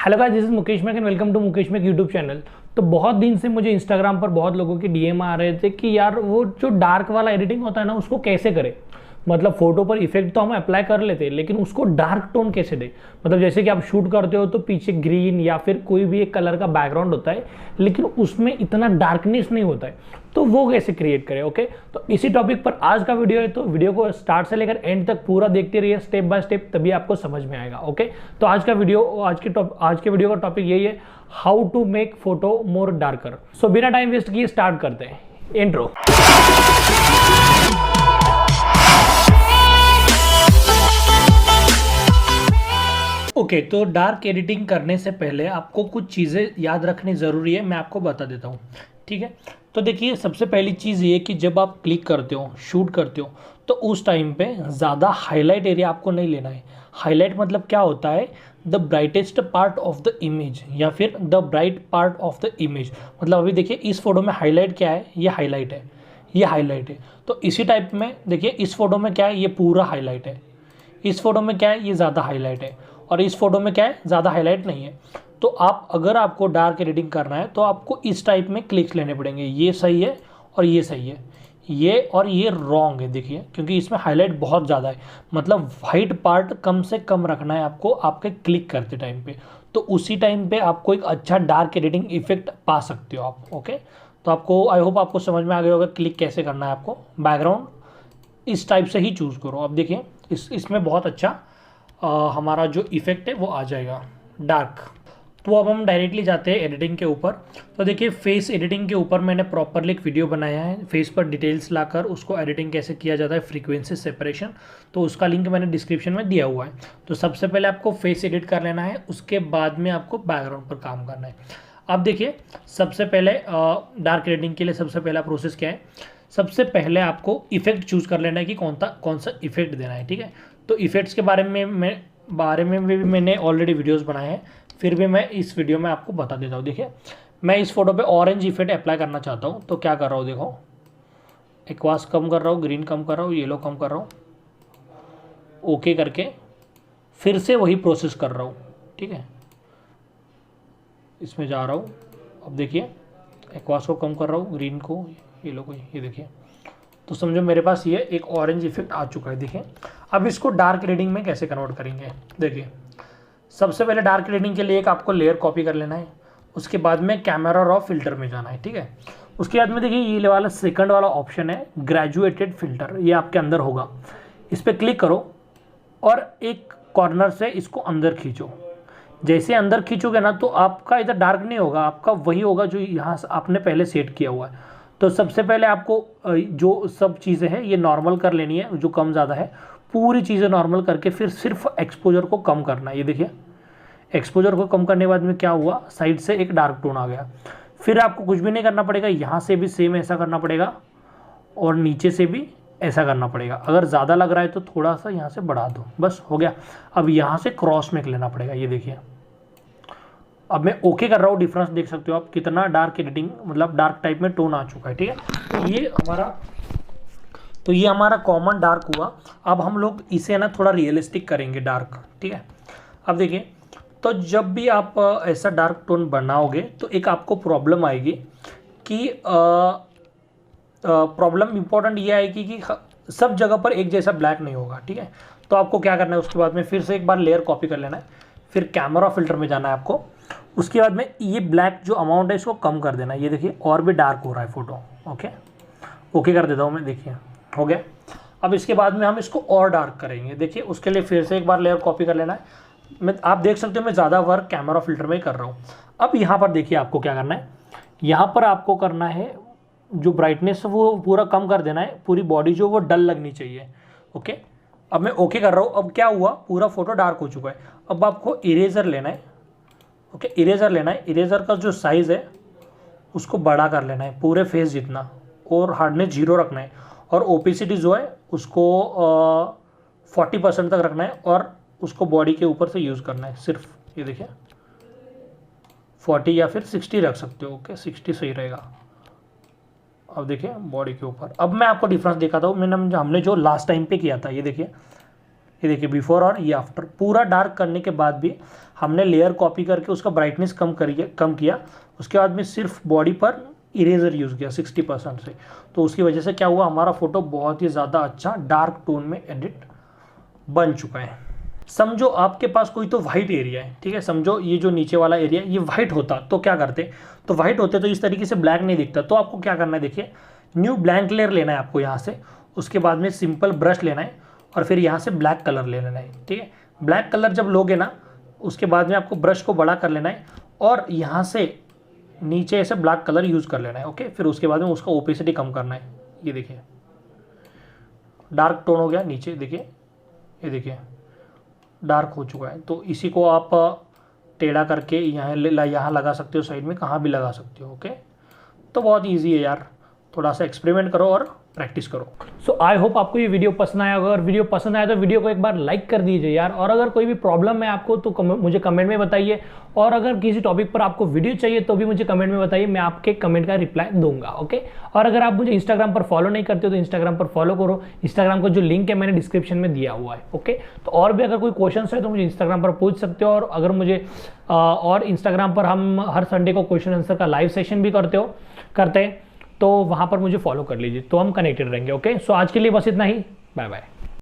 Hello guys, this is Mukesh Mac and welcome to Mukesh Mac YouTube channel. तो बहुत दिन से मुझे इंस्टाग्राम पर बहुत लोगों के डीएम आ रहे थे कि यार वो जो डार्क वाला एडिटिंग होता है ना, उसको कैसे करें। मतलब फोटो पर इफेक्ट तो हम अप्लाई कर लेते हैं, लेकिन उसको डार्क टोन कैसे दे। मतलब जैसे कि आप शूट करते हो तो पीछे ग्रीन या फिर कोई भी एक कलर का बैकग्राउंड होता है, लेकिन उसमें इतना डार्कनेस नहीं होता है, तो वो कैसे क्रिएट करें। ओके, तो इसी टॉपिक पर आज का वीडियो है, तो वीडियो को स्टार्ट से लेकर एंड तक पूरा देखते रहिए स्टेप बाय स्टेप, तभी आपको समझ में आएगा। ओके, तो आज के वीडियो का टॉपिक यही है, how to make photo more darker. So बिना टाइम वेस्ट किए स्टार्ट करते हैं। इंट्रो। ओके, तो डार्क एडिटिंग करने से पहले आपको कुछ चीज़ें याद रखनी ज़रूरी है, मैं आपको बता देता हूँ। ठीक है, तो देखिए सबसे पहली चीज़ ये कि जब आप क्लिक करते हो, शूट करते हो, तो उस टाइम पे ज़्यादा हाईलाइट एरिया आपको नहीं लेना है। हाईलाइट मतलब क्या होता है, the brightest part of the image या फिर the bright part of the image. मतलब अभी देखिए इस फोटो में हाईलाइट क्या है, ये हाईलाइट है, ये हाईलाइट है। तो इसी टाइप में देखिए इस फोटो में क्या है, ये पूरा हाईलाइट है। इस फोटो में क्या है, ये ज़्यादा हाईलाइट है। और इस फोटो में क्या है, ज़्यादा हाईलाइट नहीं है। तो आप अगर आपको डार्क एडिटिंग करना है तो आपको इस टाइप में क्लिक्स लेने पड़ेंगे। ये सही है और ये सही है, ये और ये रॉन्ग है। देखिए क्योंकि इसमें हाईलाइट बहुत ज़्यादा है, मतलब वाइट पार्ट कम से कम रखना है आपको आपके क्लिक करते टाइम पे। तो उसी टाइम पे आपको एक अच्छा डार्क एडिटिंग इफेक्ट पा सकते हो आप। ओके, तो आपको आई होप आपको समझ में आ गया होगा क्लिक कैसे करना है आपको। बैकग्राउंड इस टाइप से ही चूज़ करो। अब देखिए इसमें बहुत अच्छा हमारा जो इफेक्ट है वो आ जाएगा डार्क। तो अब हम डायरेक्टली जाते हैं एडिटिंग के ऊपर। तो देखिए फेस एडिटिंग के ऊपर मैंने प्रॉपरली एक वीडियो बनाया है, फेस पर डिटेल्स लाकर उसको एडिटिंग कैसे किया जाता है, फ्रीक्वेंसी सेपरेशन। तो उसका लिंक मैंने डिस्क्रिप्शन में दिया हुआ है। तो सबसे पहले आपको फेस एडिट कर लेना है, उसके बाद में आपको बैकग्राउंड पर काम करना है। अब देखिए सबसे पहले डार्क एडिटिंग के लिए सबसे पहला प्रोसेस क्या है, सबसे पहले आपको इफेक्ट चूज़ कर लेना है कि कौन सा इफेक्ट देना है। ठीक है, तो इफेक्ट्स के बारे में भी मैंने ऑलरेडी वीडियोस बनाए हैं, फिर भी मैं इस वीडियो में आपको बता देता हूँ। देखिए मैं इस फोटो पे ऑरेंज इफेक्ट अप्लाई करना चाहता हूँ, तो क्या कर रहा हूँ, देखो एक्वास कम कर रहा हूँ, ग्रीन कम कर रहा हूँ, येलो कम कर रहा हूँ, ओके करके फिर से वही प्रोसेस कर रहा हूँ। ठीक है, इसमें जा रहा हूँ। अब देखिए एक्वास को कम कर रहा हूँ, ग्रीन को, येलो को, ये देखिए। तो समझो मेरे पास ये एक ऑरेंज इफेक्ट आ चुका है। देखिए अब इसको डार्क रेडिंग में कैसे कन्वर्ट करेंगे। देखिए सबसे पहले डार्क रेडिंग के लिए एक आपको लेयर कॉपी कर लेना है, उसके बाद में कैमरा रॉ फिल्टर में जाना है। ठीक है, उसके बाद में देखिए ये वाला सेकंड वाला ऑप्शन है ग्रेजुएटेड फिल्टर, ये आपके अंदर होगा। इस पर क्लिक करो और एक कॉर्नर से इसको अंदर खींचो। जैसे अंदर खींचोगे ना तो आपका इधर डार्क नहीं होगा, आपका वही होगा जो यहाँ से आपने पहले सेट किया हुआ है। तो सबसे पहले आपको जो सब चीज़ें हैं ये नॉर्मल कर लेनी है, जो कम ज़्यादा है पूरी चीज़ें नॉर्मल करके फिर सिर्फ एक्सपोजर को कम करना है। ये देखिए एक्सपोजर को कम करने के बाद में क्या हुआ, साइड से एक डार्क टोन आ गया। फिर आपको कुछ भी नहीं करना पड़ेगा, यहाँ से भी सेम ऐसा करना पड़ेगा और नीचे से भी ऐसा करना पड़ेगा। अगर ज़्यादा लग रहा है तो थोड़ा सा यहाँ से बढ़ा दो, बस हो गया। अब यहाँ से क्रॉस में लेना पड़ेगा। ये देखिए अब मैं ओके कर रहा हूँ, डिफरेंस देख सकते हो आप कितना डार्क एडिटिंग मतलब डार्क टाइप में टोन आ चुका है। ठीक है, तो ये हमारा कॉमन डार्क हुआ। अब हम लोग इसे ना थोड़ा रियलिस्टिक करेंगे डार्क। ठीक है, अब देखिए तो जब भी आप ऐसा डार्क टोन बनाओगे तो एक आपको प्रॉब्लम आएगी कि प्रॉब्लम इंपॉर्टेंट ये आएगी कि सब जगह पर एक जैसा ब्लैक नहीं होगा। ठीक है, तो आपको क्या करना है, उसके बाद में फिर से एक बार लेयर कॉपी कर लेना है, फिर कैमरा फिल्टर में जाना है आपको। उसके बाद में ये ब्लैक जो अमाउंट है इसको कम कर देना है। ये देखिए और भी डार्क हो रहा है फोटो। ओके कर देता हूँ मैं, देखिए हो गया। अब इसके बाद में हम इसको और डार्क करेंगे। देखिए उसके लिए फिर से एक बार लेयर कॉपी कर लेना है। आप देख सकते हो मैं ज़्यादा वर्क कैमरा फिल्टर में कर रहा हूँ। अब यहाँ पर देखिए आपको क्या करना है, यहाँ पर आपको करना है जो ब्राइटनेस वो पूरा कम कर देना है, पूरी बॉडी जो वो डल लगनी चाहिए। ओके, अब मैं ओके कर रहा हूँ। अब क्या हुआ, पूरा फोटो डार्क हो चुका है। अब आपको इरेजर लेना है। ओके, इरेजर लेना है, इरेजर का जो साइज़ है उसको बड़ा कर लेना है पूरे फेस जितना, और हार्डनेस 0 रखना है, और ओपेसिटी जो है उसको 40% तक रखना है, और उसको बॉडी के ऊपर से यूज़ करना है सिर्फ। ये देखिए 40 या फिर 60 रख सकते हो। ओके 60 सही रहेगा। अब देखिए बॉडी के ऊपर। अब मैं आपको डिफरेंस दिखाता हूँ, हमने जो लास्ट टाइम पे किया था। ये देखिए ये देखिए बिफोर और ये आफ्टर। पूरा डार्क करने के बाद भी हमने लेयर कॉपी करके उसका ब्राइटनेस कम किया। उसके बाद में सिर्फ बॉडी पर इरेजर यूज़ किया 60% से। तो उसकी वजह से क्या हुआ, हमारा फोटो बहुत ही ज़्यादा अच्छा डार्क टोन में एडिट बन चुका है। समझो आपके पास कोई तो वाइट एरिया है, ठीक है, समझो ये जो नीचे वाला एरिया ये वाइट होता तो क्या करते, तो वाइट होते तो इस तरीके से ब्लैक नहीं दिखता। तो आपको क्या करना है, देखिए न्यू ब्लैंक लेयर लेना है आपको यहाँ से, उसके बाद में सिंपल ब्रश लेना है और फिर यहाँ से ब्लैक कलर ले लेना है, ठीक है। ब्लैक कलर जब लोगे ना, उसके बाद में आपको ब्रश को बड़ा कर लेना है और यहाँ से नीचे ऐसे ब्लैक कलर यूज़ कर लेना है, ओके। फिर उसके बाद में उसका ओपेसिटी कम करना है। ये देखिए डार्क टोन हो गया नीचे, देखिए ये देखिए डार्क हो चुका है। तो इसी को आप टेढ़ा करके यहाँ लगा सकते हो, साइड में कहाँ भी लगा सकते हो, ओके। तो बहुत ईजी है यार, थोड़ा सा एक्सपेरिमेंट करो और प्रैक्टिस करो। सो आई होप आपको ये वीडियो पसंद आया। अगर वीडियो पसंद आया तो वीडियो को एक बार लाइक कर दीजिए यार। और अगर कोई भी प्रॉब्लम है आपको तो मुझे कमेंट में बताइए। और अगर किसी टॉपिक पर आपको वीडियो चाहिए तो भी मुझे कमेंट में बताइए, मैं आपके कमेंट का रिप्लाई दूंगा, ओके। और अगर आप मुझे इंस्टाग्राम पर फॉलो नहीं करते हो तो इंस्टाग्राम पर फॉलो करो। इंस्टाग्राम का जो लिंक है मैंने डिस्क्रिप्शन में दिया हुआ है, ओके। तो और भी अगर कोई क्वेश्चन है तो मुझे इंस्टाग्राम पर पूछ सकते हो। और अगर मुझे और इंस्टाग्राम पर हम हर संडे को क्वेश्चन आंसर का लाइव सेशन भी करते हैं, तो वहाँ पर मुझे फॉलो कर लीजिए, तो हम कनेक्टेड रहेंगे, ओके। सो आज के लिए बस इतना ही, बाय बाय।